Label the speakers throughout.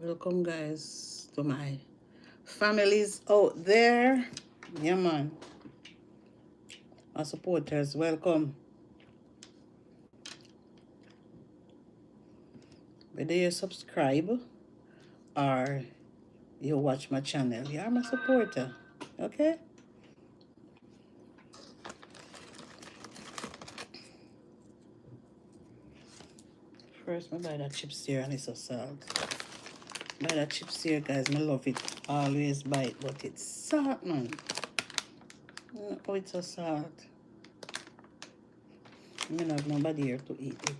Speaker 1: Welcome, guys, to my families out there. Yeah, man. My supporters, welcome. Whether you subscribe or you watch my channel, you are my supporter. Okay? First, I buy that chips here and it's a salt. Buy that chips here, guys. I love it. Always buy it, but it's salt, man. Oh, it's a salt. I don't have nobody here to eat it.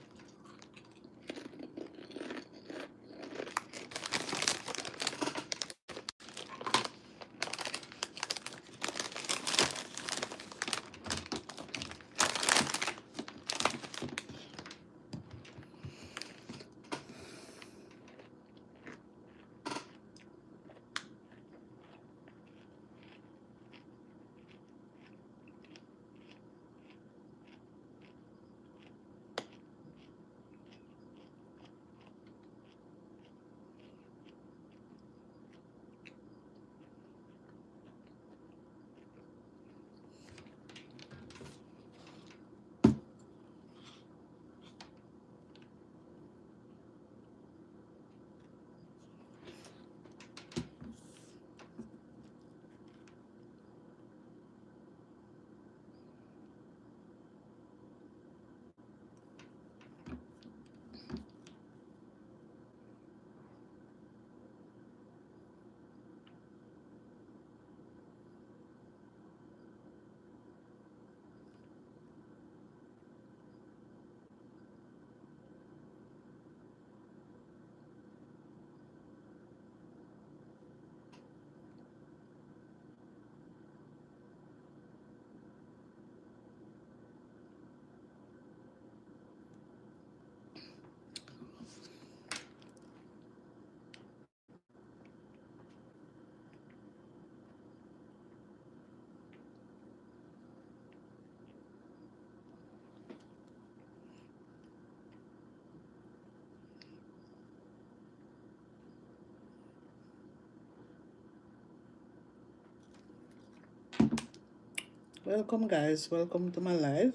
Speaker 1: Welcome, guys. Welcome to my live.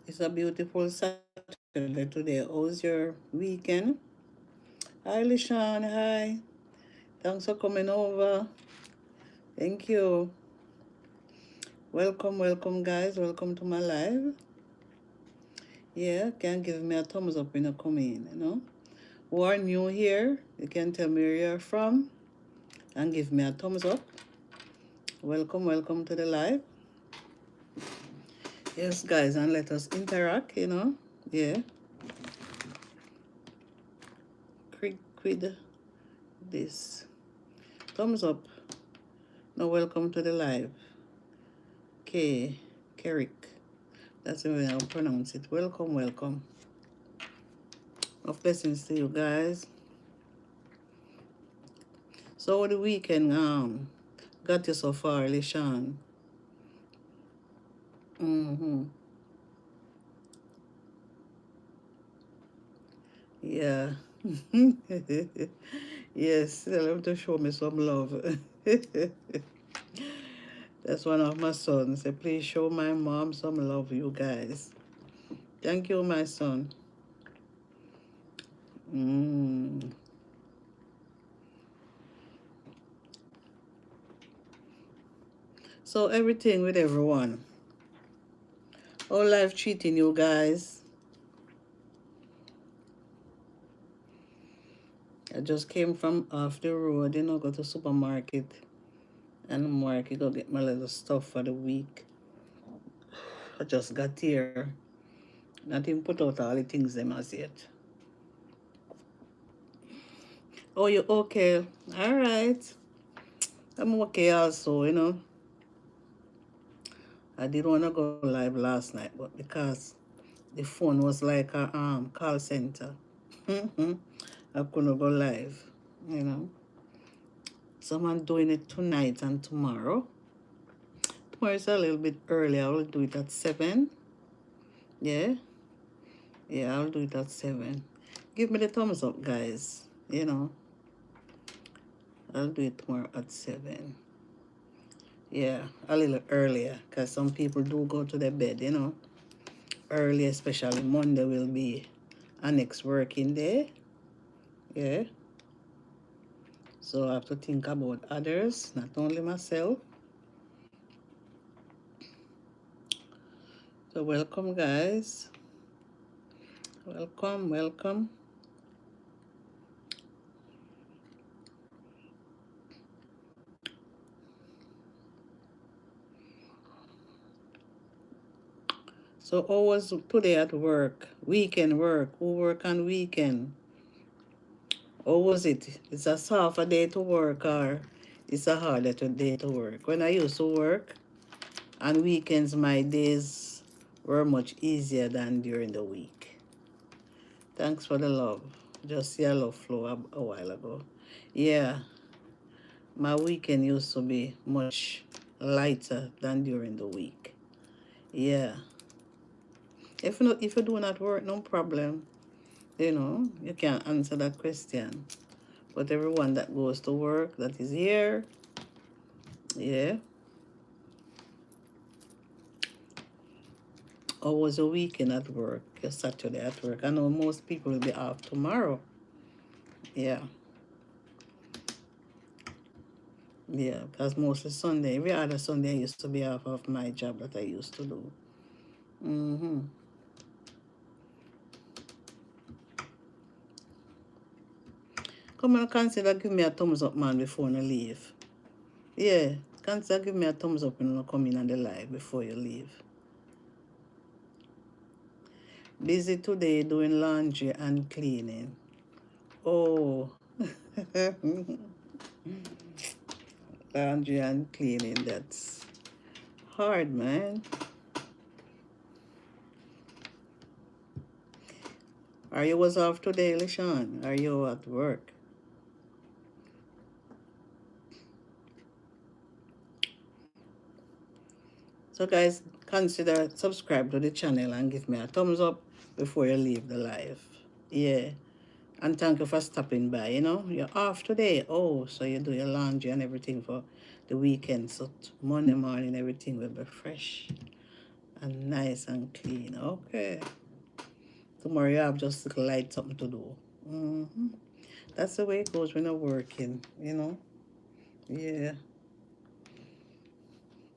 Speaker 1: It's a beautiful Saturday today. How's your weekend? Hi, Lishan. Hi. Thanks for coming over. Thank you. Welcome, guys. Welcome to my live. Yeah, can give me a thumbs up when you come in, Who are new here, you can tell me where you're from and give me a thumbs up. Welcome to the live. Yes, guys, and let us interact, Yeah. Quid this. Thumbs up. Now, welcome to the live. Kerik. That's the way I'll pronounce it. Welcome. Of blessings to you guys. So the weekend got you so far, Lishan. Yeah. Yes, tell him to show me some love. That's one of my sons. Say, please show my mom some love, you guys. Thank you, my son. So everything with everyone. All life treating you guys. I just came from off the road, go to supermarket. And market go get my little stuff for the week. I just got here. Not even put out all the things them as yet. Oh, you okay? All right. I'm okay also, I did want to go live last night, but because the phone was like a call center, I couldn't go live. So I'm doing it tonight and tomorrow. Tomorrow is a little bit early. I will do it at 7. Yeah. Yeah, I'll do it at 7. Give me the thumbs up, guys. You know, I'll do it tomorrow at 7. Yeah, a little earlier, because some people do go to their bed, you know. Early, especially Monday will be our next working day. Yeah. So I have to think about others, not only myself. So welcome, guys. Welcome, welcome. So how was today at work? Weekend work. Who work on weekend? How was it? It's a softer day to work or it's a harder day to work? When I used to work on weekends, my days were much easier than during the week. Thanks for the love. Just see a love flow a while ago. Yeah, my weekend used to be much lighter than during the week. Yeah. If you do not work, no problem. You know, you can answer that question. But everyone that goes to work, that is here, yeah. Or was your weekend at work, your Saturday at work? I know most people will be off tomorrow. Yeah. Yeah, because mostly Sunday, every other Sunday I used to be off of my job that I used to do. Mm-hmm. Come on, consider give me a thumbs up, man, before you leave. Yeah, consider give me a thumbs up when you come in on the live before you leave. Busy today doing laundry and cleaning. Oh, laundry and cleaning, that's hard, man. Are you was off today, LeSean? Are you at work? So guys, consider subscribe to the channel and give me a thumbs up before you leave the live. Yeah. And thank you for stopping by. You know, you're off today. Oh, so you do your laundry and everything for the weekend. So Monday morning, everything will be fresh and nice and clean. Okay. Tomorrow you have just little light something to do. That's the way it goes when you're working, you know. Yeah.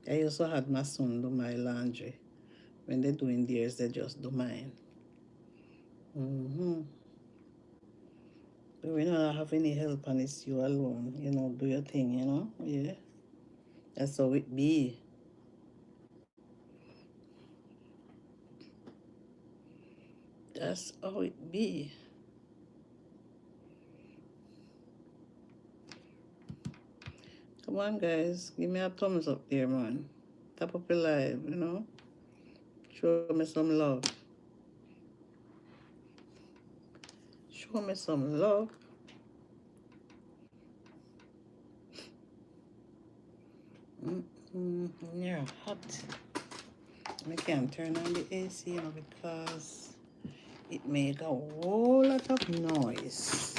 Speaker 1: I also had my son do my laundry. When they're doing theirs, they just do mine. But when you don't have any help and it's you alone, you know, do your thing, you know. Yeah. That's how it be. That's how it be. Come on, guys. Give me a thumbs up there, man. Tap up your live, you know. Show me some love. Show me some love. Yeah, hot. I can't turn on the AC, you know, because it make a whole lot of noise.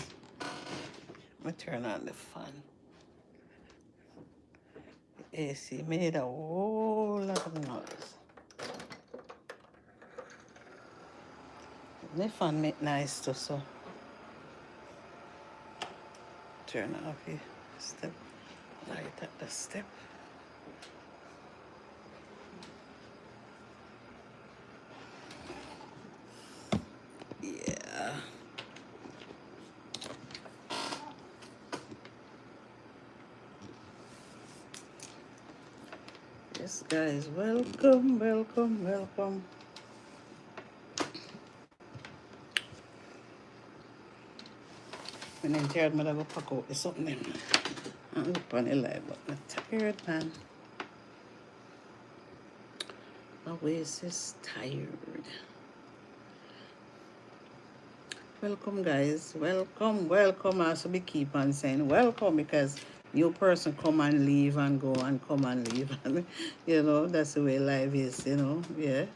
Speaker 1: I turn on the fan. The AC made a whole lot of noise. The fan make nice too, so turn off the step. Light at the step. Yeah. Yes, guys, welcome, welcome, welcome. When I'm tired, I'll go pack out the something. I'm up on the live, but I'm tired, man. My waist is tired. Welcome, guys. Welcome, welcome. I also be keep on saying welcome because new person come and leave and go and come and leave. And, you know, that's the way life is, you know. Yeah.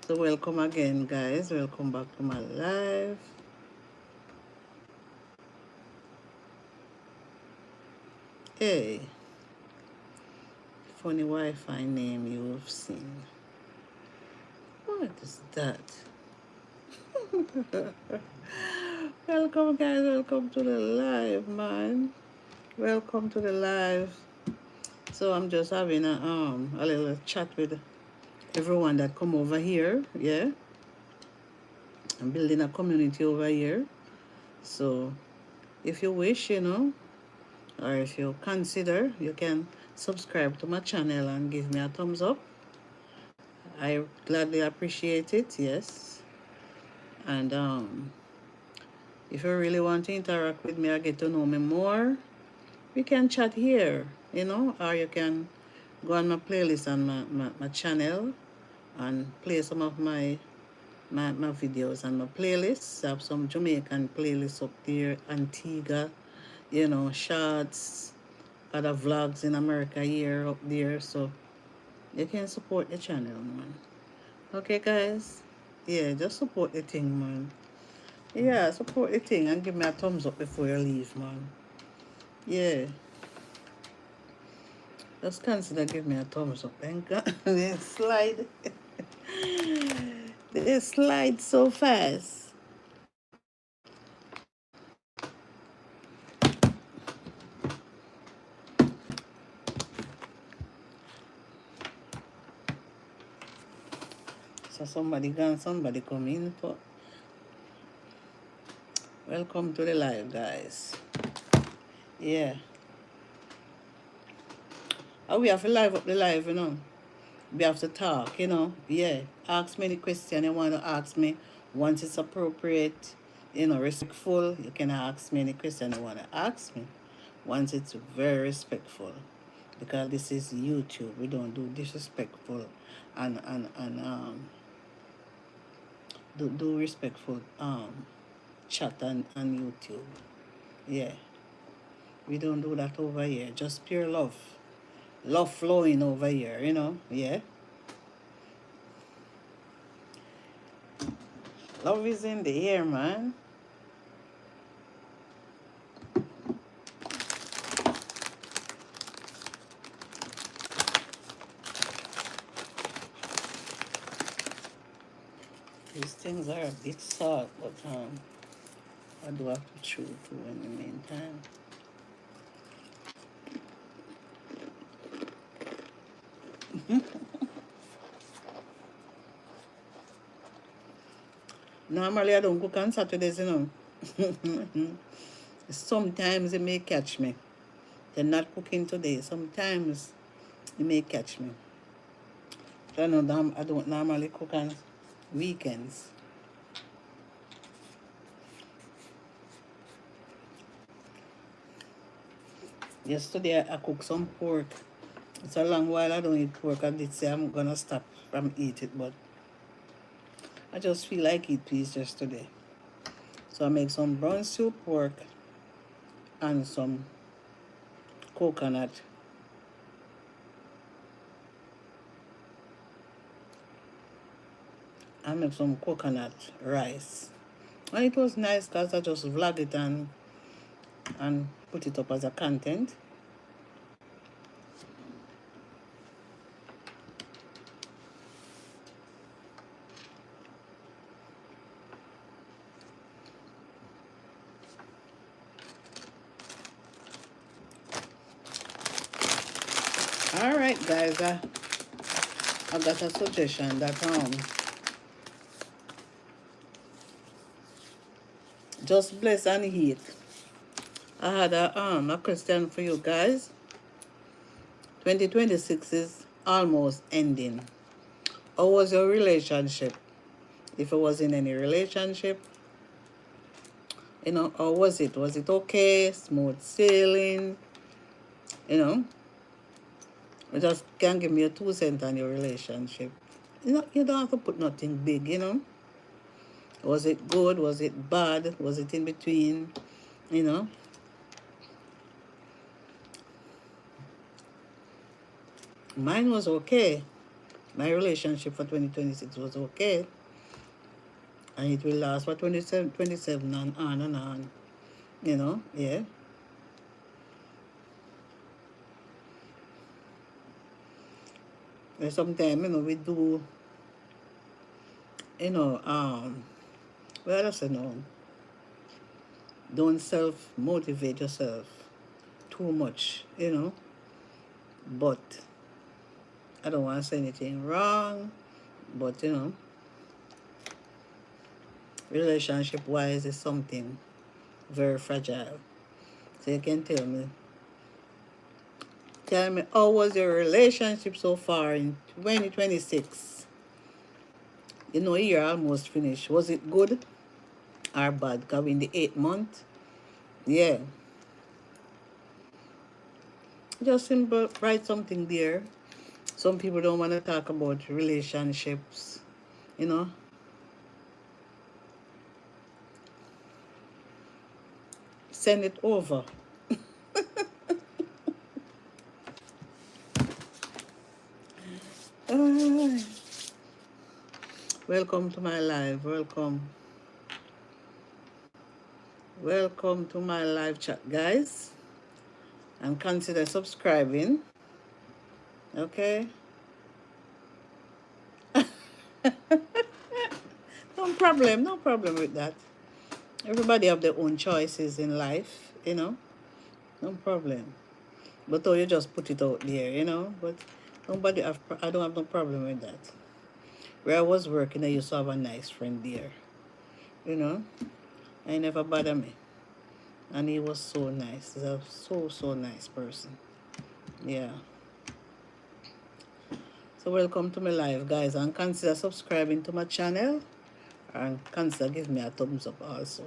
Speaker 1: So welcome again, guys. Welcome back to my live. Hey, funny Wi-Fi name you've seen. What is that? Welcome, guys. Welcome to the live, man. Welcome to the live. So I'm just having a little chat with everyone that come over here. Yeah, I'm building a community over here. So if you wish, or if you consider, you can subscribe to my channel and give me a thumbs up. I gladly appreciate it. Yes, and if you really want to interact with me or get to know me more, we can chat here, or you can go on my playlist on my channel and play some of my videos on my playlists. I have some Jamaican playlists up there, Antigua, shots, other vlogs in America here up there. So you can support the channel, man. Okay, guys? Yeah, just support the thing, man. Yeah, support the thing and give me a thumbs up before you leave, man. Yeah. Just consider give me a thumbs up. And they slide. They slide so fast. So somebody gone, somebody come in. For... Welcome to the live, guys. Yeah. We have to live up the live, We have to talk, Yeah. Ask me any question you want to ask me. Once it's appropriate, respectful, you can ask me any question you want to ask me. Once it's very respectful. Because this is YouTube. We don't do disrespectful and do respectful chat on YouTube. Yeah. We don't do that over here. Just pure love. Love flowing over here, Yeah. Love is in the air, man. These things are a bit soft, but I do have to chew too in the meantime. Normally, I don't cook on Saturdays, Sometimes it may catch me. They're not cooking today. Sometimes it may catch me. I don't normally cook on weekends. Yesterday, I cooked some pork. It's a long while I don't eat pork. I did say I'm going to stop from eating it, but I just feel like eat peas yesterday. So I make some brown stew pork and some coconut. I make some coconut rice. And it was nice because I just vlog it and put it up as a content. All right, guys, I got a suggestion that just bless and eat. I had a question for you guys. 2026 is almost ending. How was your relationship? If it was in any relationship, how was it? Was it okay? Smooth sailing? You just can give me a 2 cents on your relationship. You don't have to put nothing big, Was it good? Was it bad? Was it in between? Mine was okay. My relationship for 2026 was okay. And it will last for 27 and on and on. You know, yeah. And sometimes, we do, you know, well, I say no. Don't self motivate yourself too much, But I don't want to say anything wrong. But, relationship wise is something very fragile. So you can tell me, how was your relationship so far in 2026? Year almost finished. Was it good or bad? Because we're in the 8th month. Yeah. Just simple, write something there. Some people don't want to talk about relationships, you know. Send it over. Welcome to my live. Welcome. Welcome to my live chat, guys. And consider subscribing. Okay? No problem with that. Everybody have their own choices in life, No problem. But you just put it out there, But I don't have no problem with that. Where I was working, I used to have a nice friend there, you know. He never bother me. And he was so nice. He's a so nice person. Yeah. So welcome to my live, guys. And consider subscribing to my channel. And consider give me a thumbs up also.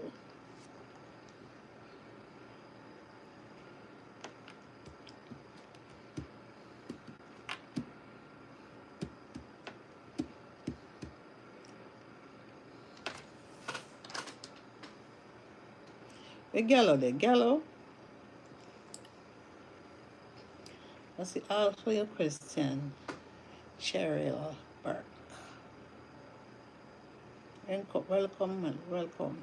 Speaker 1: The gallo. What's the ask for your question? Cheryl Burke. Welcome, man. Welcome.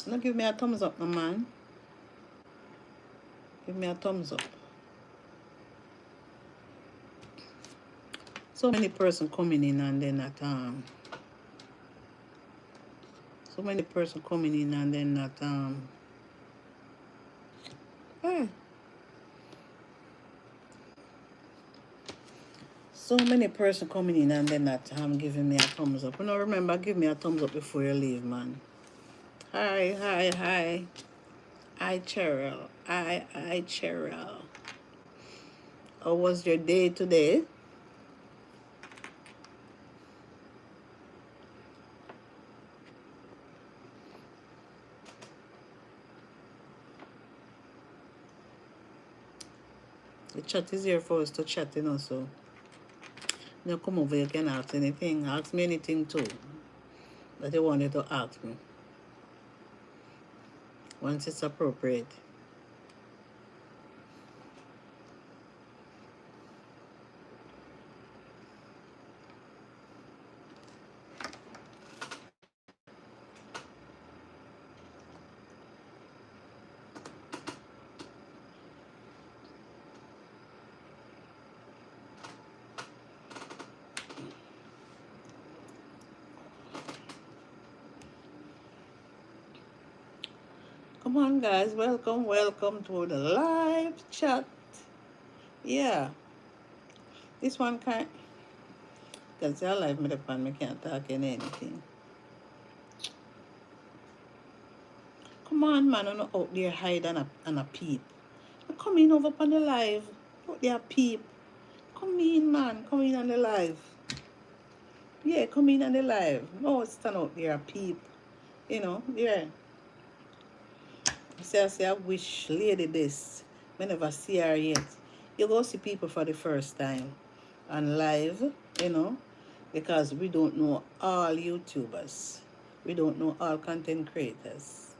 Speaker 1: Now give me a thumbs up, my man. Give me a thumbs up. So many person coming in and then not so many person coming in and then not hey. So many person coming in and then not giving me a thumbs up. Remember, give me a thumbs up before you leave, man. Hi. Hi, Cheryl. Hi, Cheryl. How was your day today? The chat is here for us to chat, so come over, you can ask anything. Ask me anything too that you wanted to ask me. Once it's appropriate. Come on, guys. Welcome to the live chat. Yeah. This one can't. Because your live me depend, me can't talk in anything. Come on, man. I'm not out there hide and a peep. Come in over on the live. Out there peep. Come in, man. Come in on the live. Yeah, come in on the live. No, stand out there peep. Yeah. I say, I wish lady this. I never see her yet. You go see people for the first time on live, because we don't know all YouTubers. We don't know all content creators.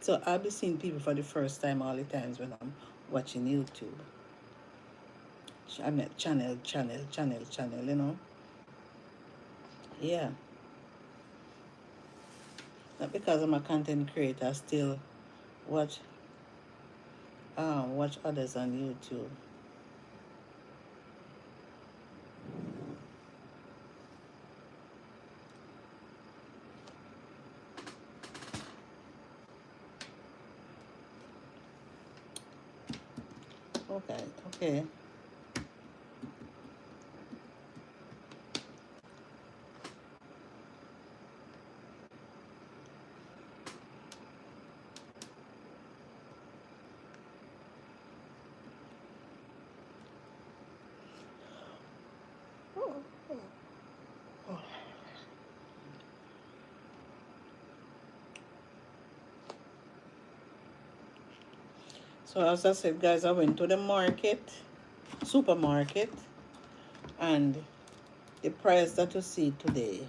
Speaker 1: So I'll be seeing people for the first time all the times when I'm watching YouTube. channel, you know. Yeah. Not because I'm a content creator, I still watch watch others on YouTube. Okay, okay. So as I said, guys, I went to the supermarket, and the price that you see today,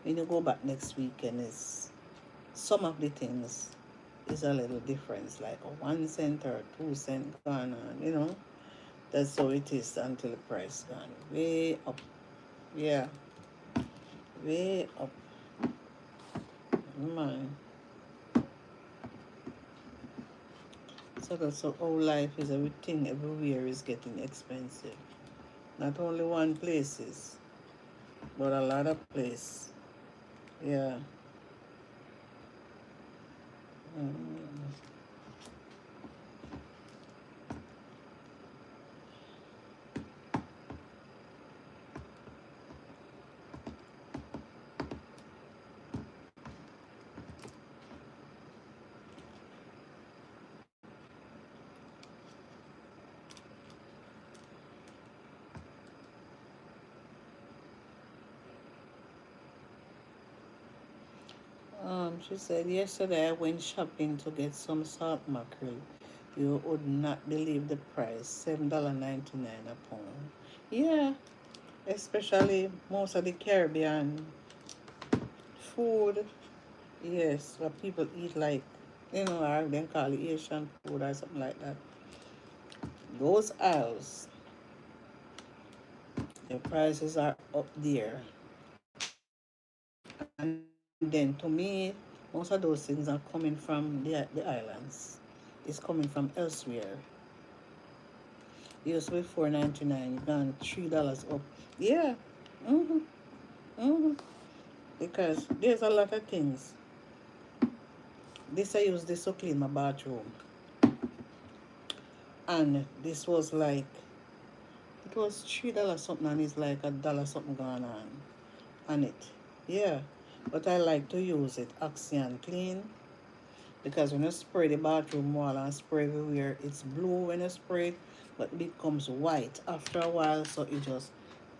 Speaker 1: when you go back next weekend, is some of the things is a little difference, like a 1 cent or 2 cent gone on, you know. That's how it is until the price gone way up. Yeah, way up. Man. So that's how life is. Everything everywhere is getting expensive. Not only one places, but a lot of places. Yeah. Mm. She said yesterday I went shopping to get some salt mackerel. You would not believe the price, $7.99 a pound. Yeah, especially most of the Caribbean food. Yes, what people eat like, you know, or then call it Asian food or something like that. Those aisles, the prices are up there. And then to me, most of those things are coming from the islands. It's coming from elsewhere. It used to be $4.99, gone $3 up. Yeah. Mhm. Mhm. Because there's a lot of things. This I use this to clean my bathroom, and this was like it was $3 something, and it's like a dollar something going on it. Yeah. But I like to use it Oxygen Clean, because when you spray the bathroom wall and spray everywhere, it's blue when you spray it, but it becomes white after a while, so it just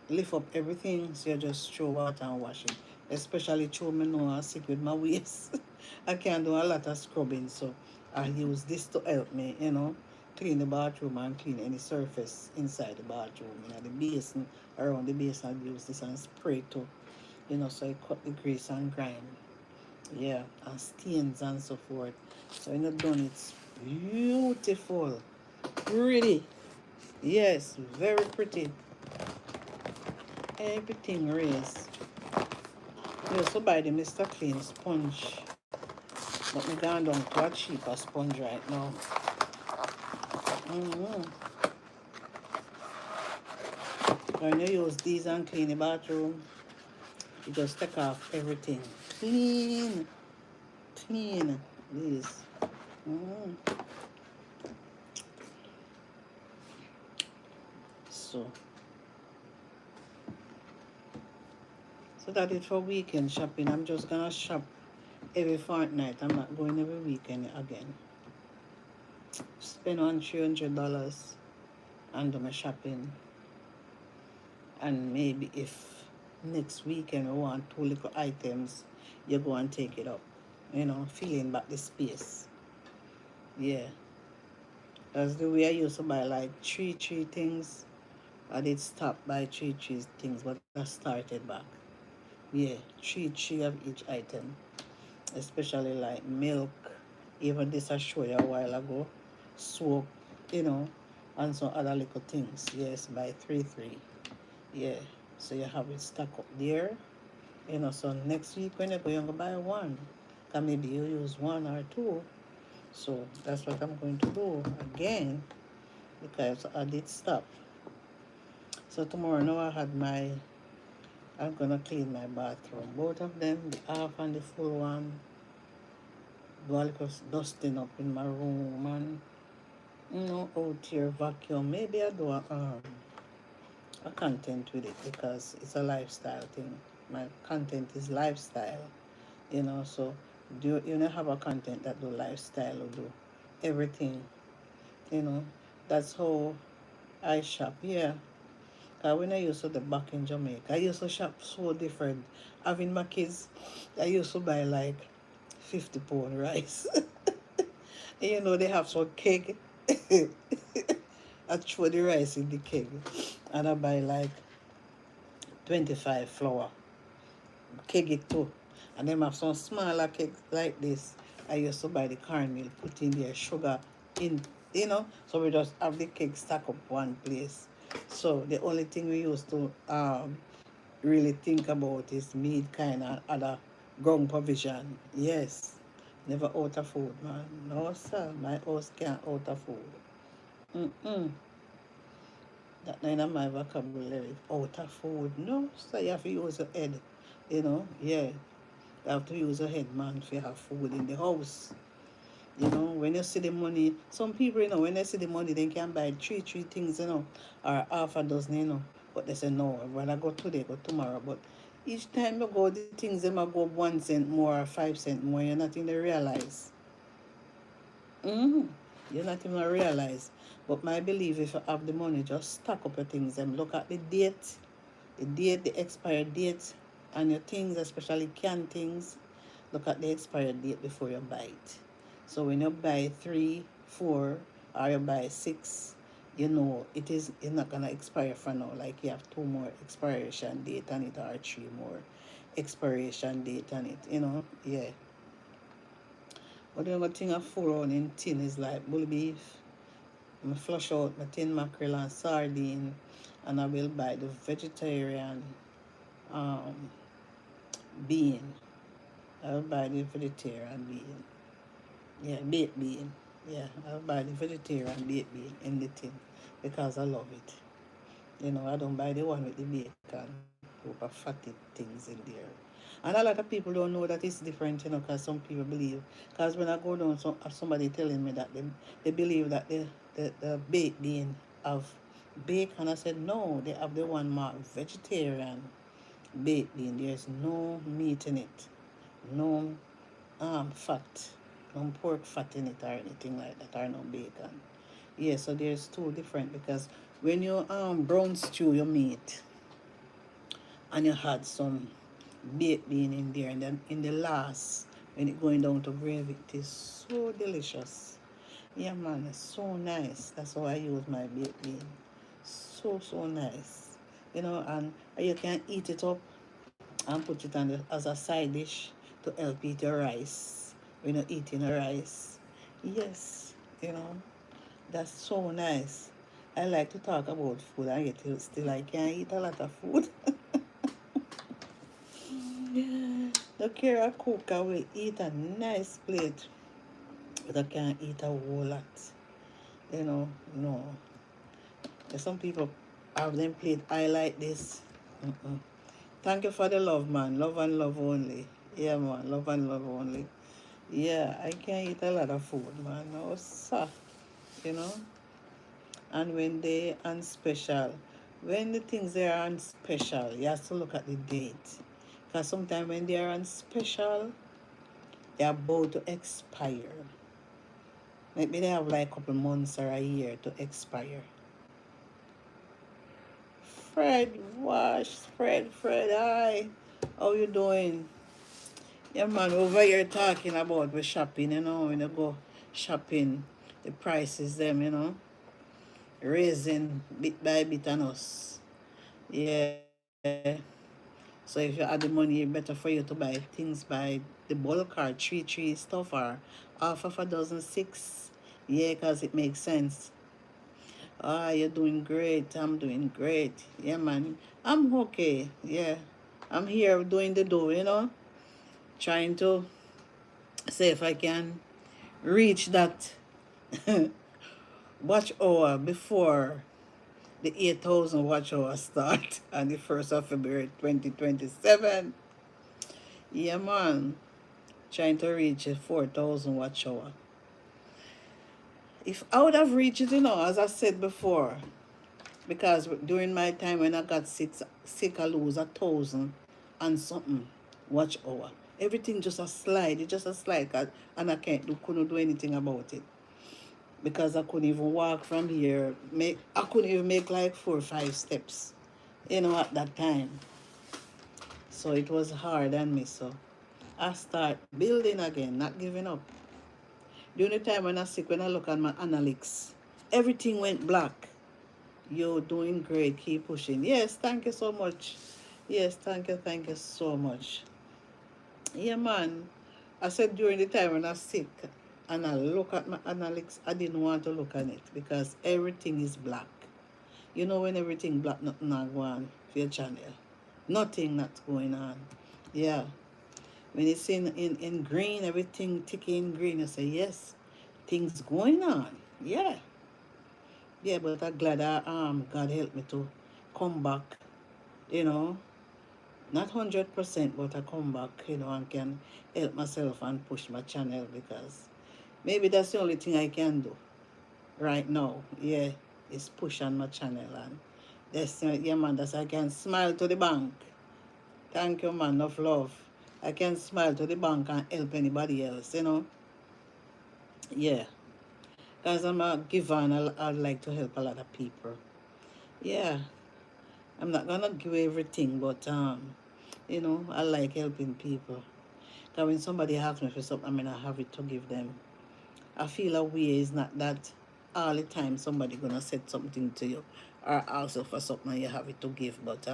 Speaker 1: lift up everything, so you just throw water and wash it. Especially through me know I'm sick with my waist. I can't do a lot of scrubbing, so I use this to help me, you know, clean the bathroom and clean any surface inside the bathroom. You know, the basin, around the basin, I use this and spray too, you know, so I cut the grease and grime. Yeah, and stains and so forth. So when you're done, it's beautiful. Pretty. Yes, very pretty. Everything raised. We also buy the Mr. Clean sponge. But me gone down to a cheaper sponge right now. Mm-hmm. When you use these and clean the bathroom, you just take off everything. Clean. Clean. These. Mm-hmm. So, so that is for weekend shopping. I'm just gonna shop every fortnight. I'm not going every weekend again. Spend on $300 and do my shopping. And maybe if next weekend we want two little items, you go and take it up. You know, filling back the space. Yeah. That's the way I used to buy like three things. I did stop by three things, but I started back. Yeah, three of each item. Especially like milk. Even this I showed you a while ago. Soap, you know. and some other little things. Yes, buy three. Yeah. So you have it stuck up there. So next week when you go, you're going to buy one. Because maybe you use one or two. So that's what I'm going to do again because I did stop. So tomorrow now I'm going to clean my bathroom. Both of them, the half and the full one. Do a little dusting up in my room and, out here vacuum. Maybe I do a content with it because it's a lifestyle thing. My content is lifestyle, so have a content that do lifestyle or do everything, you know. That's how I shop, yeah. Cause when I used to the back in Jamaica, I used to shop so different. Having my kids, I used to buy like 50 pound rice. And they have some cake. I throw the rice in the cake. And I buy like 25 flour. Keg it too. And then have some smaller cakes like this. I used to buy the cornmeal, put in there, sugar in, so we just have the cake stack up one place. So the only thing we used to really think about is meat kind of other ground provision. Yes. Never out of food, man. No, sir. My house can't out of food. Mm-mm. That none of my vocabulary. Out of food. No, so you have to use your head. Yeah. You have to use your head, man, if you have food in the house. When you see the money, some people, when they see the money, they can buy three things, or half a dozen, But they say, no, when I go today, go tomorrow. But each time you go, the things, they might go 1 cent more or 5 cent more. You're not even realize. Mm-hmm. You're not even realize. But my belief, if you have the money, just stack up your things and look at the expired date, and your things, especially canned things, look at the expired date before you buy it. So when you buy 3, 4, or you buy 6, it's not gonna expire for now. Like you have 2 more expiration date on it or 3 more expiration date on it. Yeah. But the other thing I full on in tin is like bull beef. I flush out my tin mackerel and sardine, and I will buy the vegetarian um, bean. I'll buy the vegetarian bean. Yeah, baked bean. Yeah, I'll buy the vegetarian baked bean in the tin because I love it. I don't buy the one with the bacon, over fatty things in there. And a lot of people don't know that it's different, because some people believe. Because when I go down, somebody telling me that they believe that the baked bean have bacon. I said, no, they have the one marked vegetarian baked bean. There's no meat in it, no fat, no pork fat in it or anything like that, or no bacon. Yeah, so there's two different because when you brown stew your meat and you had some baked bean in there, and then in the last when it going down to gravy, it is so delicious. Yeah, man, it's so nice. That's how I use my baked bean. So nice. And you can eat it up and put it on as a side dish to help eat your rice when you're eating a rice. Yes, you know, that's so nice. I like to talk about food and yet still I can't eat a lot of food. The care I cook, I will eat a nice plate, but I can't eat a whole lot. No. There's some people have them plate I like this. Mm-mm. Thank you for the love, man. Love and love only. Yeah, man. Love and love only. Yeah, I can eat a lot of food, man. No, sir. You know? And when they on special, when the things they are on special, you have to look at the date. Because sometimes when they are on special, they're about to expire. Maybe they have like a couple months or a year to expire. Fred, wash, Fred, hi. How you doing? Yeah, man, over here talking about we shopping, when you go shopping, the prices them, raising bit by bit on us. Yeah. So if you add the money, it's better for you to buy things by the bulk or three stuff or half of a dozen six. Yeah, because it makes sense. Ah, you're doing great. I'm doing great. Yeah, man. I'm okay. Yeah. I'm here doing the do. Trying to see if I can reach that watch hour before the 8,000 watch hour start on the 1st of February 2027. Yeah, man. Trying to reach a 4,000 watch hour. If I would have reached it, as I said before, because during my time when I got sick, I lose 1,000 and something watch hour. Everything just a slide. It just a slide, and I couldn't do anything about it because I couldn't even walk from here. I couldn't even make like 4 or 5 steps, at that time. So it was hard on me. So I start building again, not giving up. During the time when I sick, when I look at my analytics, everything went black. You're doing great. Keep pushing. Yes, thank you so much. Yes, thank you so much. Yeah, man. I said during the time when I was sick and I look at my analytics, I didn't want to look at it because everything is black. When everything black, nothing not going on for your channel. Nothing that's going on. Yeah. When it's in green, everything ticking green, I say, yes, things going on. Yeah. Yeah, but I'm glad God helped me to come back, you know, not 100%, but I come back, and can help myself and push my channel because maybe that's the only thing I can do right now. Yeah, is push on my channel and yeah, man, that's I can smile to the bank. Thank you, man, of love. I can smile to the bank and help anybody else. Yeah, because I'm a giver and I like to help a lot of people. Yeah, I'm not gonna give everything, but I like helping people. Because when somebody asks me for something, I mean, I have it to give them. I feel a way is not that all the time somebody gonna say something to you or ask you for something and you have it to give. But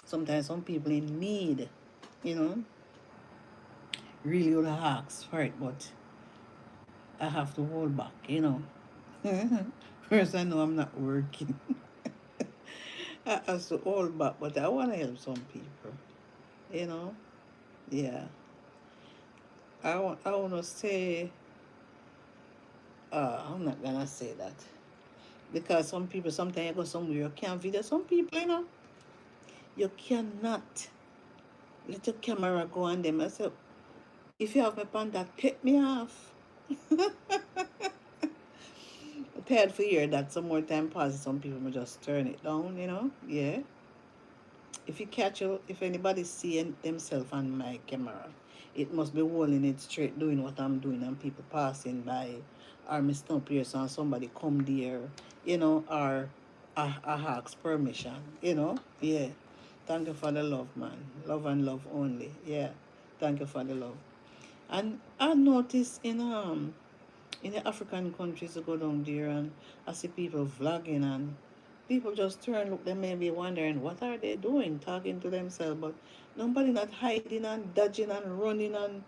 Speaker 1: sometimes some people in need, you know, really would ask for it, but I have to hold back. First, I know I'm not working. I have to hold back, but I want to help some people. You know, yeah. I want to say, I'm not gonna say that because some people sometimes you go somewhere you can't video. Some people, you cannot let your camera go on them. I say, if you have my pan that, take me off. Tired for hear that some more time passes, some people will just turn it down. Yeah. If anybody seeing themselves on my camera, it must be holding it straight, doing what I'm doing, and people passing by, or Miss Pierce and somebody come there, or I ask permission, yeah. Thank you for the love, man. Love and love only. Yeah. Thank you for the love. And I noticed in the African countries, I go down there and I see people vlogging and people just turn look, they may be wondering what are they doing, talking to themselves, but nobody not hiding and dodging and running and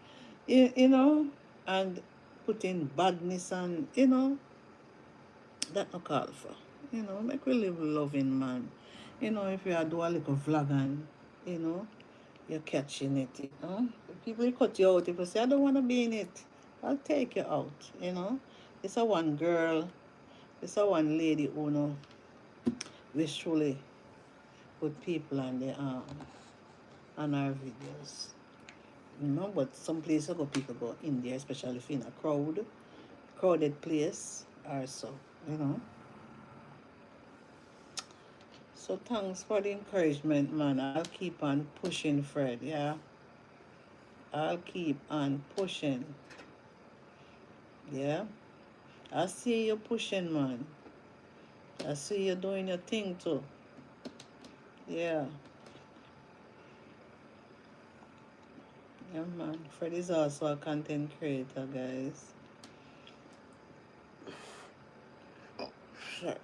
Speaker 1: and putting badness and that no call for. Make we live loving, man. If you are do a little vlog and you know you're catching it. People cut you out. People say, I don't want to be in it. I'll take you out. It's a one girl, it's a one lady who wish truly put people on our videos. But some places go people go in there, especially if in a crowded place or so, you know. So thanks for the encouragement, man. I'll keep on pushing, Fred, yeah. I'll keep on pushing. Yeah. I see you pushing, man. I see you doing your thing too. Yeah. Yeah, man. Fred is also a content creator, guys. Sorry.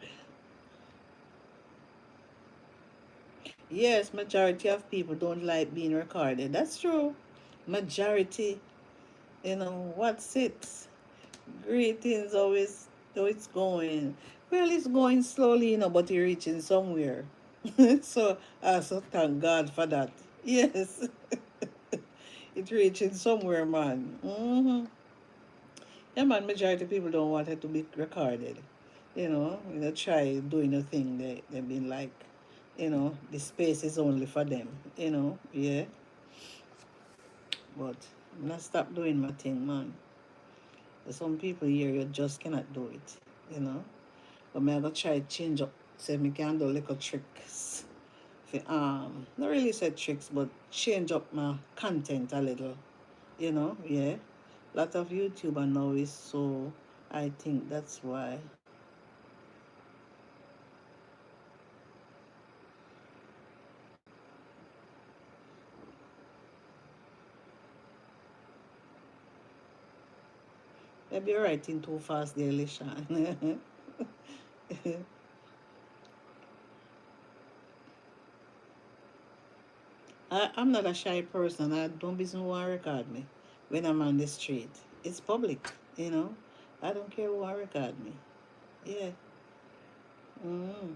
Speaker 1: Yes, majority of people don't like being recorded. That's true. Majority, what's it? Greetings always. though it's going, well, it's going slowly, but it's reaching somewhere. So I also thank God for that. Yes, it's reaching somewhere, man. Yeah, man, majority of people don't want it to be recorded. They try doing a thing, they've been like, the space is only for them, yeah. But I'm not stop doing my thing, man. There's some people here you just cannot do it, you know. But me I go try change up, say me can do little tricks. Not really say tricks, but change up my content a little, yeah. Lot of YouTuber now is so, I think that's why. Maybe you're writing too fast there, Lishan. I'm not a shy person. I don't be someone record me when I'm on the street. It's public, you know. I don't care who record me. Yeah. Mm.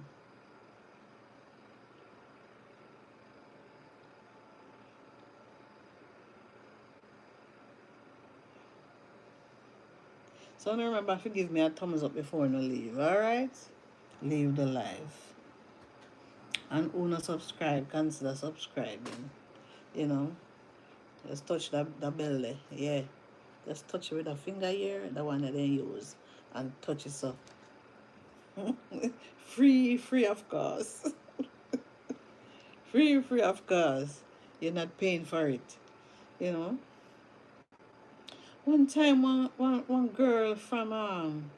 Speaker 1: So now remember if you give me a thumbs up before you leave, alright? Leave the live. And who not subscribe, consider subscribing. You know. Just touch the bell there. Yeah. Just touch it with a finger here, the one that they use. And touch it so. Free of course. Free of course. You're not paying for it. You know. One time one girl from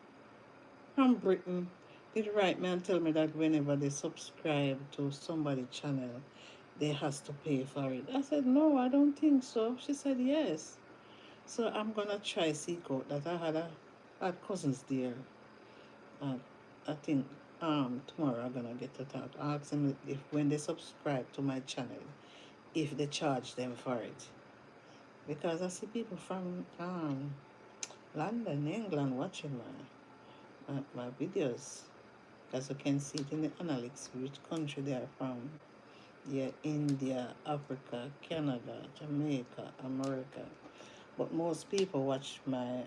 Speaker 1: Britain did write me and tell me that whenever they subscribe to somebody's channel, they has to pay for it. I said, no, I don't think so. She said yes. So I'm gonna try seek out that. I had cousins there. And I think tomorrow I'm gonna get to talk. Ask them if when they subscribe to my channel, if they charge them for it. Because I see people from London, England watching my videos. Because you can see it in the analytics which country they are from. Yeah, India, Africa, Canada, Jamaica, America. But most people watch my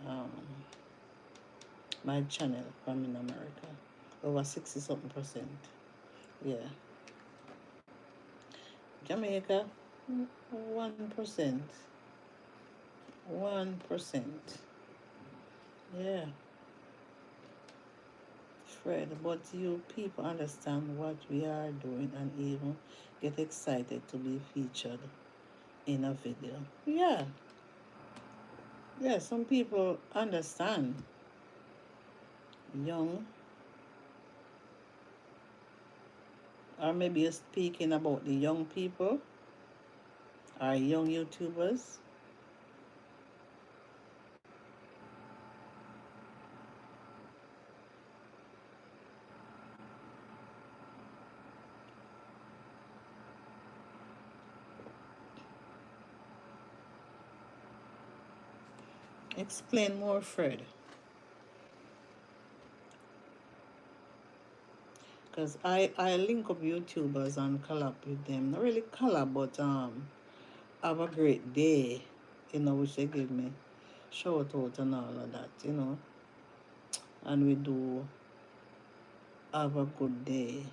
Speaker 1: channel from in America. Over 60 something percent. Yeah. Jamaica, 1%. 1%. Yeah. Fred, but you people understand what we are doing and even get excited to be featured in a video. Yeah. Yeah, some people understand. Young, or maybe you're speaking about the young people or young YouTubers. Explain more, Fred. Because I link up YouTubers and collab with them. Not really collab, but have a great day, which they give me shout out and all of that, and we do have a good day,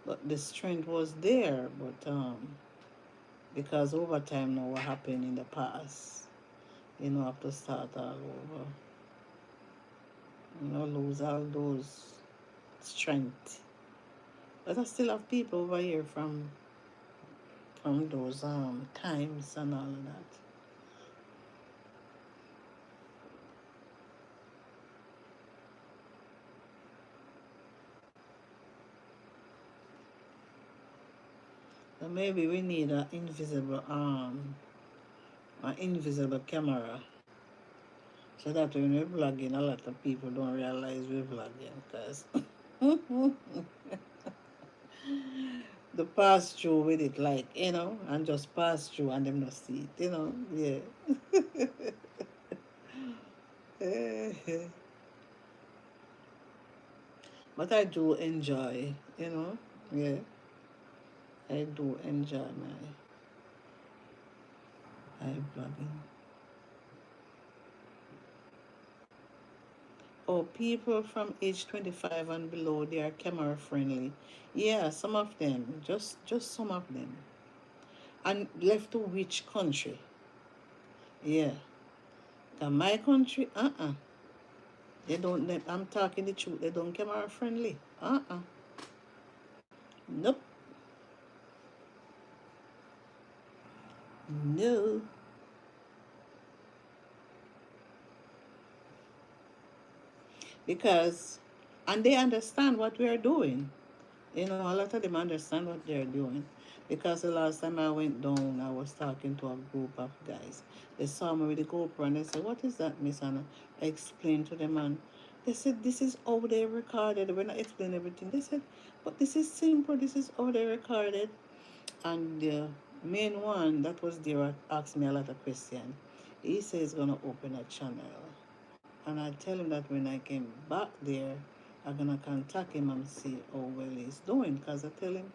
Speaker 1: But the strength was there, but because over time now what happened in the past, have to start all over, lose all those strength. But I still have people over here from those times and all of that. So maybe we need an invisible camera, so that when we're vlogging, a lot of people don't realize we're vlogging, because the pass through with it, like, and just pass through and them not see it, yeah. But I do enjoy, you know. Yeah, I do enjoy my blogging. Oh, people from age 25 and below, they are camera friendly. Yeah, some of them, just some of them. And left to which country? Yeah, 'cause my country, they don't. I'm talking the truth. They don't camera friendly. Nope. No. Because, and they understand what we are doing. You know, a lot of them understand what they're doing. Because the last time I went down, I was talking to a group of guys. They saw me with the GoPro and they said, "What is that, Miss Anna?" I explained to them, and they said, "This is how they recorded." When I explained everything, they said, "But this is simple. This is how they recorded." And the main one that was there asked me a lot of questions. He says he's gonna open a channel, and I tell him that when I came back there, I'm gonna contact him and see how well he's doing. Cause I tell him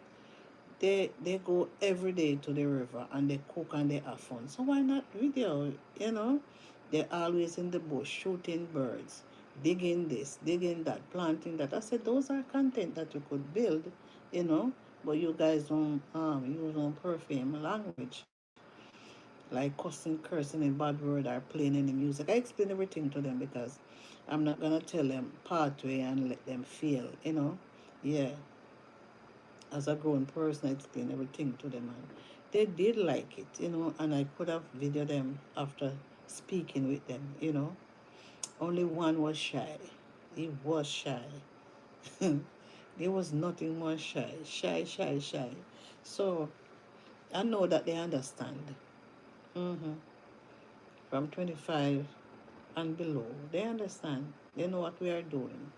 Speaker 1: they go every day to the river and they cook and they have fun. So why not video? You know, they're always in the bush shooting birds, digging this, digging that, planting that. I said those are content that you could build, you know. But you guys don't use no perfume language like cussing, cursing, and bad word or playing any music. I explain everything to them because I'm not gonna tell them pathway and let them feel, you know. Yeah, as a grown person, I explain everything to them, and they did like it, you know. And I could have videoed them after speaking with them, you know. Only one was shy. He was shy. There was nothing more shy, shy, shy, shy. So I know that they understand. hmm From 25 and below. They understand. They know what we are doing.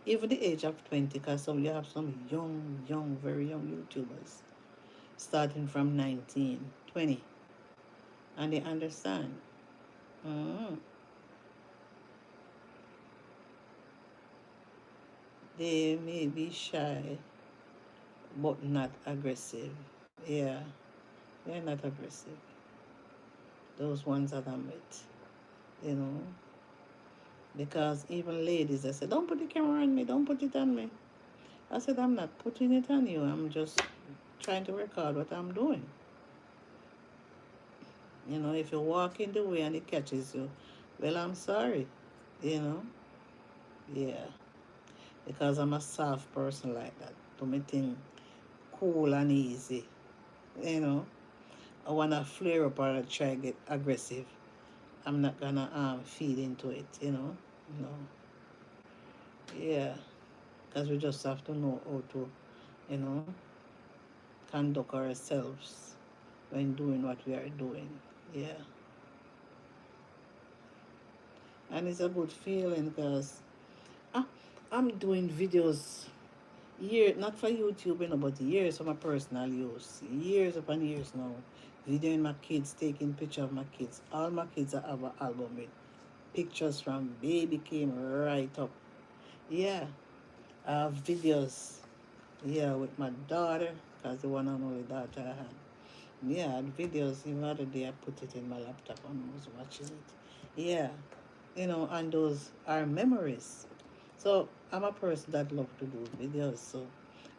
Speaker 1: Even the age of 20, because some you have some young, very young YouTubers starting from 19, 20, and they understand. Mm. They may be shy, but not aggressive. Yeah, they're not aggressive. Those ones that I'm with, you know, because even ladies, they say, "Don't put the camera on me, don't put it on me." I said, "I'm not putting it on you, I'm just trying to record what I'm doing." You know, if you walk in the way and it catches you, well, I'm sorry. You know, yeah, because I'm a soft person like that. Do me thing cool and easy. You know, I wanna flare up or try to get aggressive. I'm not gonna feed into it. You know, no, yeah, because we just have to know how to, you know, conduct ourselves when doing what we are doing. Yeah, and it's a good feeling because ah, I'm doing videos not for YouTube, you know, but years for my personal use. Years upon years now. Videoing my kids, taking picture of my kids. All my kids have an album with pictures from baby came right up. Yeah, I have videos. Yeah, with my daughter, because the one and only daughter I had. Yeah, I had videos. Even the other day I put it in my laptop and was watching it. Yeah, you know, and those are memories. So I'm a person that love to do videos, so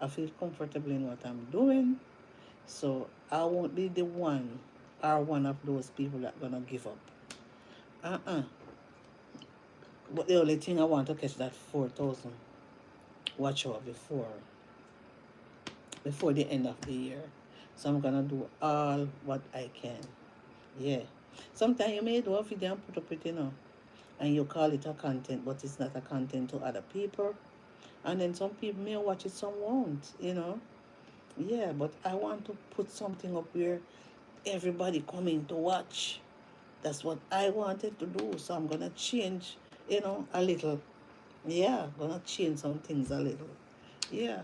Speaker 1: I feel comfortable in what I'm doing. So I won't be the one or one of those people that gonna give up. Uh-uh. But the only thing I want to catch that 4,000 watch hour before the end of the year. So I'm gonna do all what I can. Yeah. Sometimes you may do a video and put up it, you know, and you call it a content, but it's not a content to other people. And then some people may watch it, some won't, you know. Yeah, but I want to put something up where everybody coming to watch. That's what I wanted to do. So I'm gonna change, you know, a little. Yeah, gonna change some things a little. Yeah,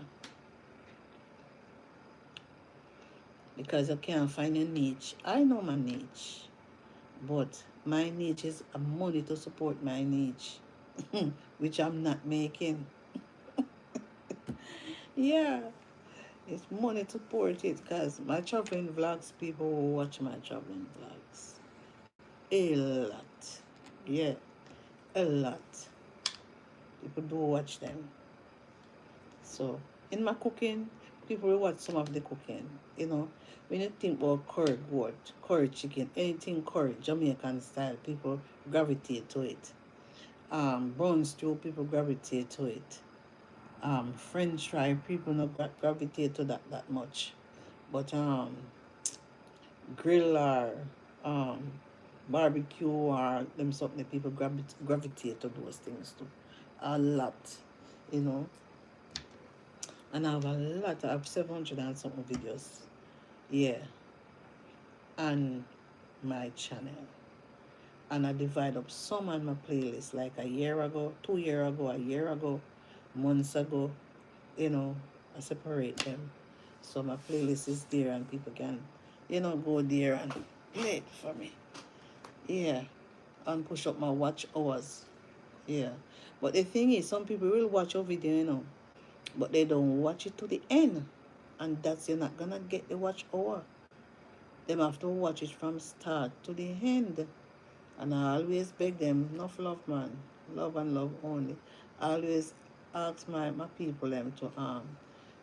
Speaker 1: because you can't find a niche. I know my niche, but my niche is money to support my niche, which I'm not making. Yeah, it's money to support it because my traveling vlogs, people will watch my traveling vlogs. A lot. Yeah, a lot. People do watch them. So, in my cooking, people will watch some of the cooking. You know, when you think about curry goat, curry chicken, anything curry, Jamaican style, people gravitate to it. Brown stew, people gravitate to it. French fry, people not gravitate to that much. But grill or um, barbecue or them something people gravitate to those things too. A lot, you know. And I have a lot. I have 700 and something videos. Yeah, on my channel. And I divide up some on my playlist like a year ago, 2 year ago, a year ago, months ago, you know, I separate them. So my playlist is there and people can, go there and play it for me. Yeah. And push up my watch hours. Yeah. But the thing is, some people will watch your video, but they don't watch it to the end. And that's you're not gonna get the watch hour. Them have to watch it from start to the end. And I always beg them, enough love man. Love and love only. I always ask my people them to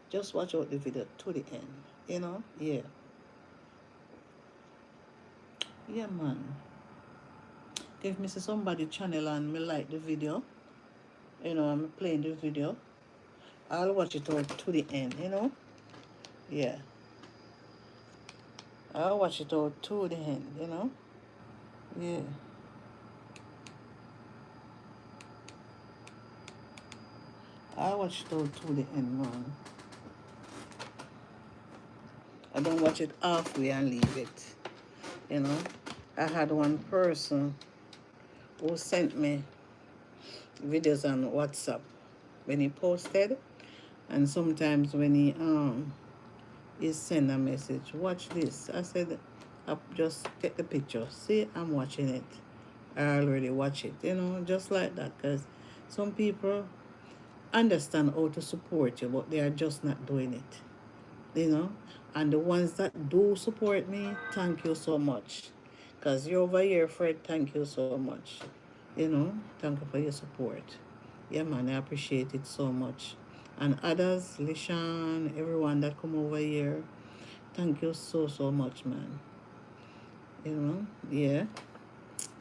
Speaker 1: just watch out the video to the end. Yeah. Yeah man. If me see somebody channel and me like the video, I'm playing the video, I'll watch it all to the end. Yeah. I'll watch it all to the end. Yeah. I watch it all to the end, man. I don't watch it halfway and leave it. You know. I had one person who sent me videos on WhatsApp when he posted, and sometimes when he send a message, watch this. I said, I just take the picture. See, I'm watching it. I already watch it. Just like that. Because some people understand how to support you, but they are just not doing it. And the ones that do support me, thank you so much. Because you're over here, Fred, thank you so much. Thank you for your support. Yeah, man, I appreciate it so much. And others, Lishan, everyone that come over here, thank you so, so much, man. Yeah.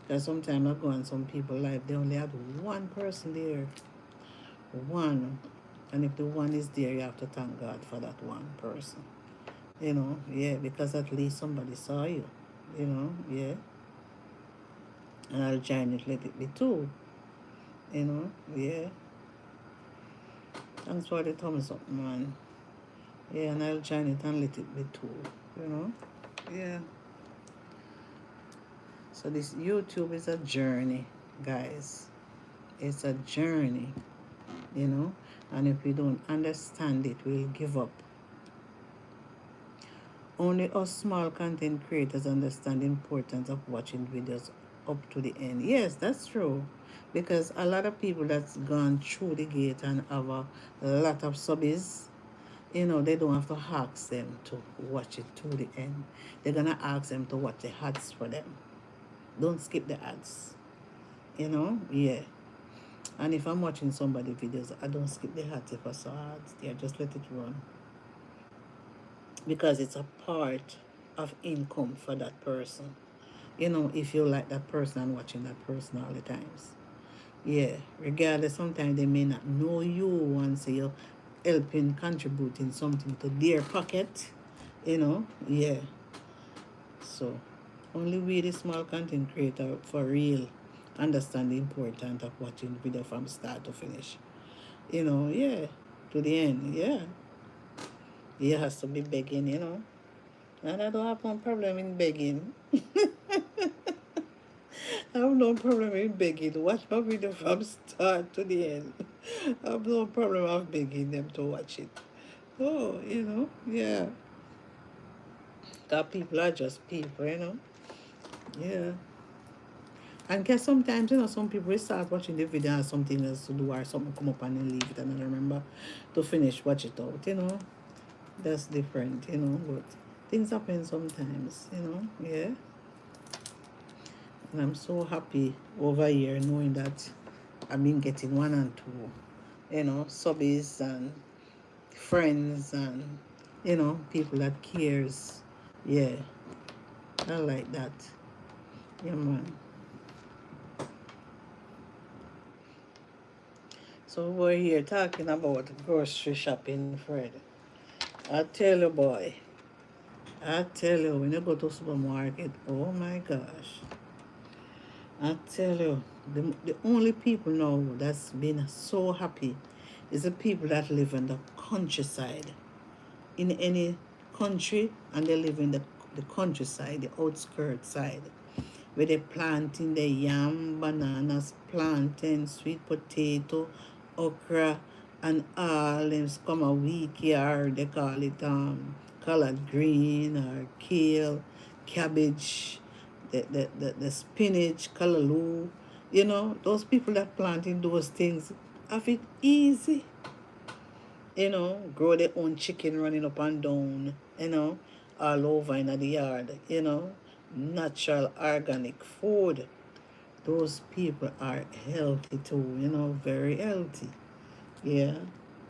Speaker 1: Because sometimes I go on some people live, they only have one person there. One. And if the one is there, you have to thank God for that one person. Yeah, because at least somebody saw you. Yeah. And I'll join it, let it be too. Yeah. Thanks for the thumbs up, man. Yeah, and I'll join it and let it be too. Yeah. So this YouTube is a journey, guys. It's a journey, and if we don't understand it, we'll give up. Only us small content creators understand the importance of watching videos up to the end. Yes, that's true. Because a lot of people that's gone through the gate and have a lot of subbies, they don't have to ask them to watch it to the end. They're gonna ask them to watch the ads for them. Don't skip the ads. Yeah. And if I'm watching somebody videos, I don't skip the ads if I saw ads. Yeah, just let it run. Because it's a part of income for that person. If you like that person and watching that person all the times. Yeah, regardless, sometimes they may not know you once you're helping, contributing something to their pocket. Yeah. So, only we, the small content creator, for real, understand the importance of watching video from start to finish. Yeah, to the end, yeah. It has to be begging. And I don't have no problem in begging. I have no problem in begging. Watch my video from start to the end. I have no problem of begging them to watch it. Oh, yeah. Because people are just people. Yeah. And guess sometimes, some people will start watching the video and something else to do or something come up and then leave it and then remember to finish watch it out. That's different, but things happen sometimes, yeah. And I'm so happy over here knowing that I've been getting one and two, subbies and friends and people that cares. Yeah, I like that. Yeah, man. So we're here talking about grocery shopping, Fred. I tell you, boy. I tell you, when you go to supermarket, oh my gosh. I tell you, the only people now that's been so happy is the people that live in the countryside. In any country, and they live in the countryside, the outskirts side, where they planting the yam, bananas, plantain, sweet potato, okra, and all them come a week here. They call it collard green or kale, cabbage, the spinach, callaloo. Those people that planting those things have it easy. Grow their own chicken running up and down, all over in the yard, natural organic food. Those people are healthy too, very healthy. Yeah,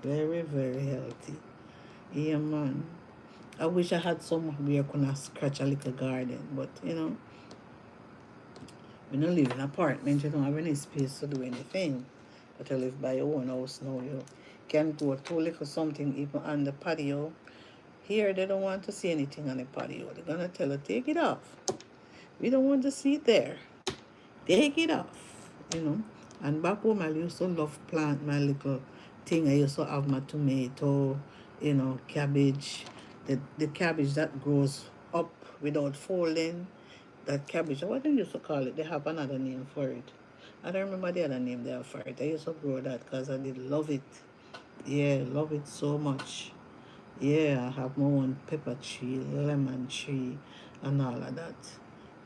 Speaker 1: very, very healthy. Yeah, man. I wish I had somewhere I could scratch a little garden, but we don't live in an apartment, you don't have any space to do anything. But you live by your own house now, you can go to little something even on the patio. Here, they don't want to see anything on the patio. They're going to tell her, take it off. We don't want to see it there. Take it off. And back home, I used to love plant my little thing. I used to have my tomato, cabbage. The cabbage that grows up without folding. That cabbage, what they used to call it? They have another name for it. I don't remember the other name they have for it. I used to grow that because I did love it. Yeah, love it so much. Yeah, I have my own pepper tree, lemon tree, and all of that.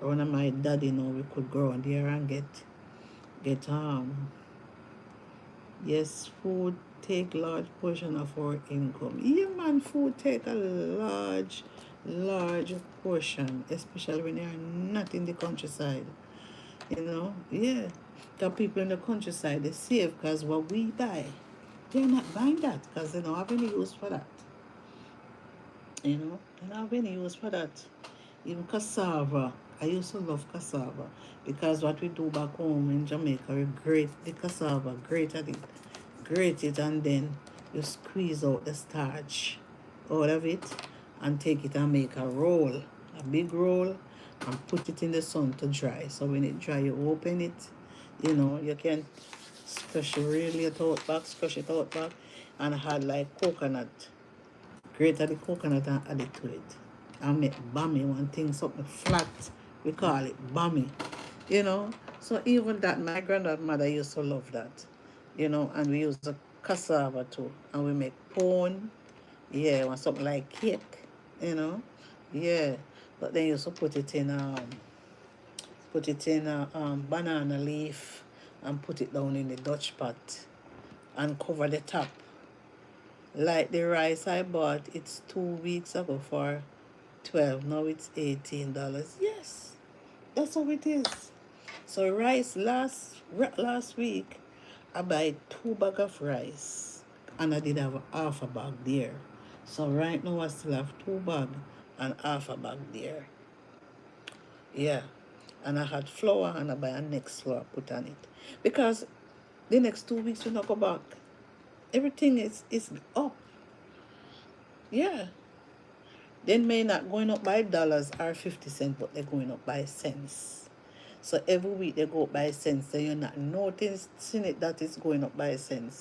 Speaker 1: One of my daddy know we could grow on there and get yes, food take large portion of our income. Yeah, man, food take a large portion, especially when you're not in the countryside. Yeah. The people in the countryside they save because what we buy, they're not buying that because they don't have any use for that. They don't have any use for that. Even cassava. I used to love cassava because what we do back home in Jamaica, we grate the cassava, grate it, and then you squeeze out the starch out of it and take it and make a roll, a big roll, and put it in the sun to dry. So when it dry, you open it, you can scratch it out back, and add like coconut, grate the coconut and add it to it. And make bammy, one thing, something flat, we call it bammy. So even that, my grandmother used to love that, and we use the cassava too, and we make pone, yeah, or something like cake, yeah. But then you used to put it in a banana leaf and put it down in the Dutch pot and cover the top. Like the rice I bought, it's 2 weeks ago for 12. Now it's $18. Yes, that's how it is. So rice last week, I buy 2 bag of rice, and I did have half a bag there. So right now I still have 2 bag and half a bag there. Yeah, and I had flour, and I buy a next flour put on it because the next 2 weeks we not go back. Everything is up. Yeah, they may not going up by dollars or 50 cents, but they're going up by cents. So every week they go up by cents, so you're not noticing it that it's going up by cents.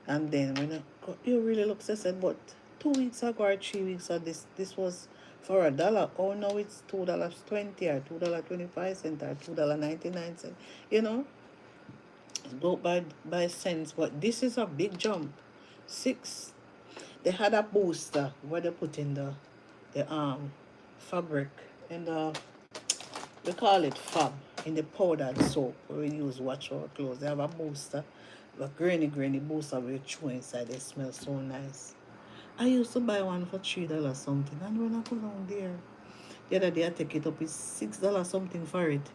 Speaker 1: And then when you really look, I said, but 2 weeks ago or 3 weeks ago, this was for $1. Oh, now it's $2.20 or $2.25 or $2.99. You know, go by cents, but this is a big jump. Six. They had a booster where they put in the fabric and we call it fab. in the powdered soap we use wash our clothes. They have a booster, a grainy booster we throw inside. They smell so nice. I used to buy one for $3 something, and when I go down there, the other day I take it up, it's $6 something for it.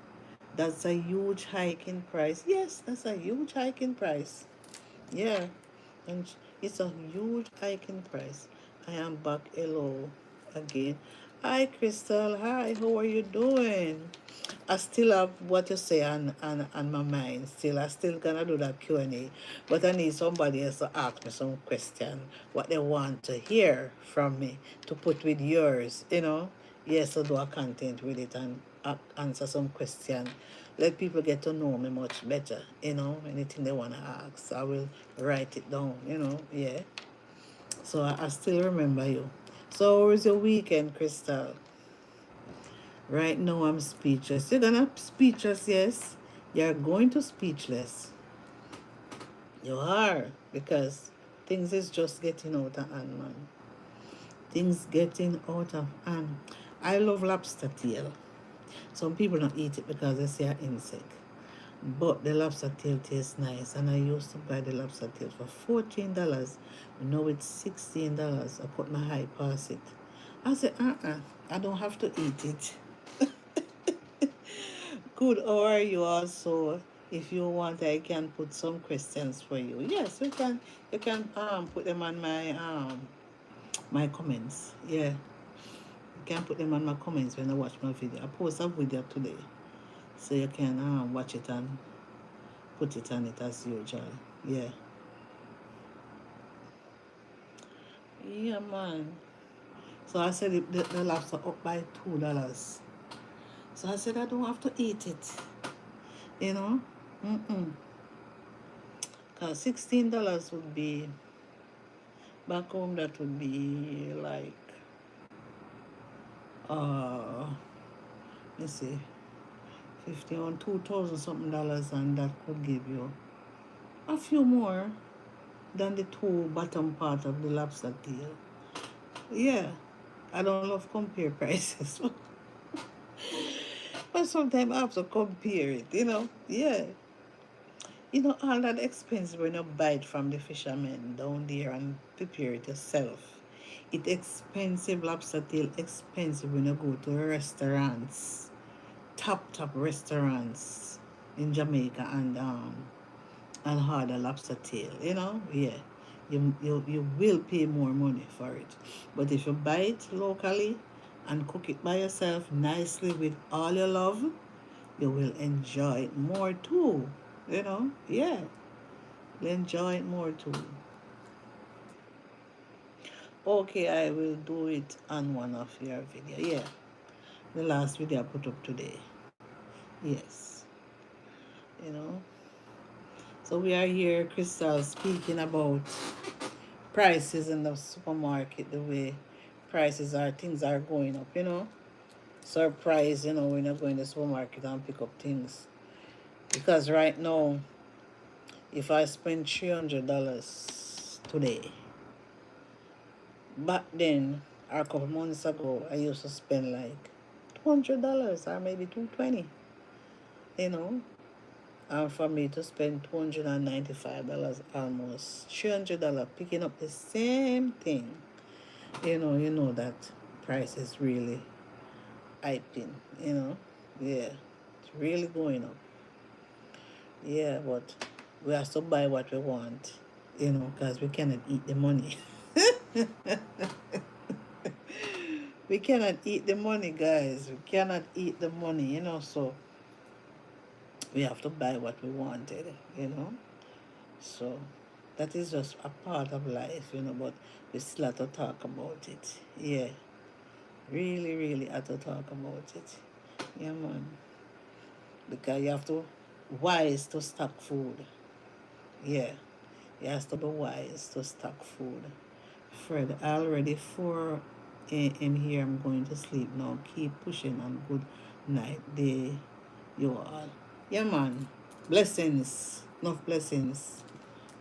Speaker 1: That's a huge hike in price. Yes, that's a huge hike in price. Yeah, and it's a huge hike in price. I am back. Hello again. Hi, Crystal. Hi, how are you doing? I still have what you say on my mind. Still, I still gonna do that Q&A, but I need somebody else to ask me some question, what they want to hear from me to put with yours. Yes, to do a content with it and answer some question. Let people get to know me much better. Anything they wanna ask, I will write it down. Yeah. So I still remember you. So, how was your weekend, Crystal? Right now, I'm speechless. You're gonna speechless, yes? You're going to speechless. You are, because things is just getting out of hand, man. Things getting out of hand. I love lobster tail. Some people don't eat it because they say it's insect. But the lobster tail tastes nice, and I used to buy the lobster tail for $14. Now it's $16. I put my eye past it. I said, I don't have to eat it. Good, or you also, if you want, I can put some questions for you. Yes, you can. You can put them on my comments. Yeah, you can put them on my comments when I watch my video. I post a video today, so you can watch it and put it on it as usual. Yeah, yeah, man. So I said the lobster up by $2. So I said I don't have to eat it. You know, cause $16 would be back home. That would be like uh let's see, 50 on 2,000 something dollars, and that could give you a few more than the two bottom part of the lobster tail. Yeah, I don't love compare prices, but sometimes I have to compare it. Yeah, all that expensive when you buy it from the fishermen down there and prepare it yourself. It expensive, lobster tail expensive when you go to restaurants, top restaurants in Jamaica, and harder lobster tail. Yeah, you will pay more money for it. But if you buy it locally and cook it by yourself nicely with all your love, you will enjoy it more too. Yeah, you'll enjoy it more too. Okay, I will do it on one of your video. Yeah, the last video I put up today. Yes, you know. So we are here, Crystal, speaking about prices in the supermarket, the way things are going up. Surprise, when you go in the supermarket and pick up things. Because right now, if I spend $300 today, back then, or a couple months ago, I used to spend like $200 or maybe 220, you know. And for me to spend $295, almost $300 picking up the same thing, you know that price is really hyping, you know. Yeah, it's really going up. Yeah, but we have to buy what we want, because we cannot eat the money. We cannot eat the money, guys. We cannot eat the money, so we have to buy what we wanted. So that is just a part of life, but we still have to talk about it. Yeah, really, really have to talk about it. Yeah, man. Because you have to wise to stock food. Yeah, you have to be wise to stock food. Fred, already 4 a.m. here. I'm going to sleep now. Keep pushing and good night. Day you all. Yeah, man. Blessings. Enough blessings.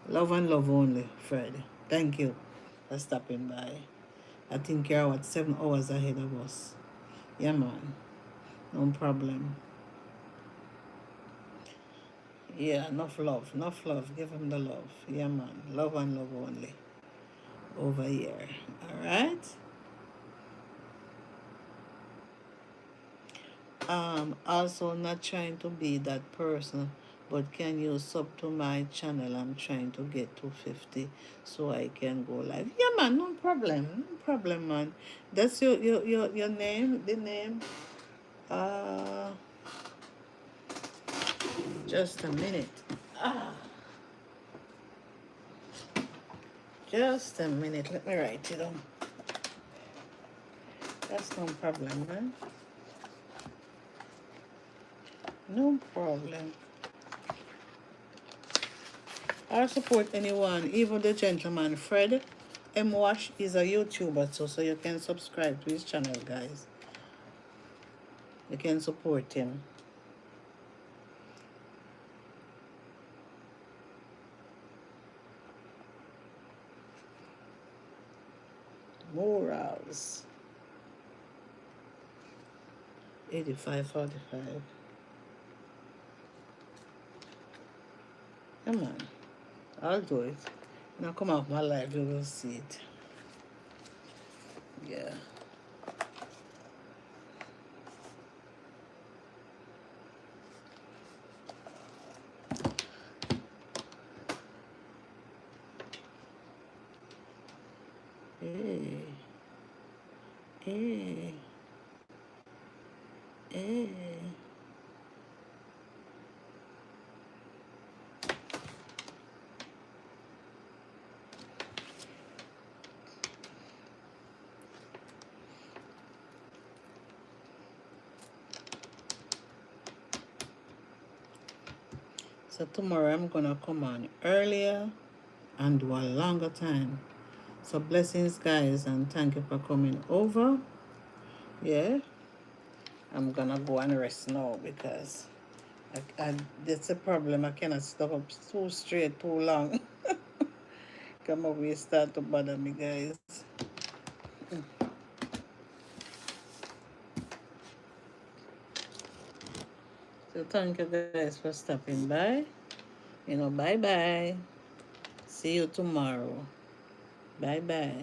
Speaker 1: Love and love only, Fred. Thank you for stopping by. I think you're 7 hours ahead of us. Yeah, man. No problem. Yeah, enough love. Enough love. Give him the love. Yeah, man. Love and love only. Over here. Alright? Also not trying to be that person, but can you sub to my channel? I'm trying to get to 50 so I can go live. Yeah, man, no problem. No problem, man. That's your name, the name. Uh, just a minute. Ah, just a minute. Let me write it down. That's no problem, man. No problem. I support anyone, even the gentleman Fred. M Wash is a YouTuber too, so you can subscribe to his channel, guys. You can support him. Morals. 8545. Come on. I'll do it. Now come off my life, you will see it. Yeah. Hey. Hey. Hey. So tomorrow I'm gonna come on earlier and do a longer time. So blessings, guys, and thank you for coming over. Yeah, I'm gonna go and rest now because that's a problem. I cannot stop up too straight too long. Come over, start to bother me, guys. So thank you guys for stopping by. Bye bye. See you tomorrow. Bye bye.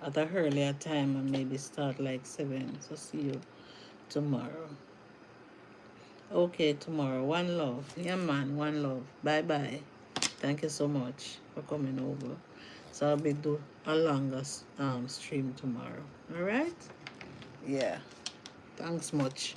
Speaker 1: At a earlier time and maybe start like 7. So see you tomorrow. Okay, tomorrow. One love. Yeah, man. One love. Bye bye. Thank you so much for coming over. So I'll be do a longer stream tomorrow. All right? Yeah. Thanks much.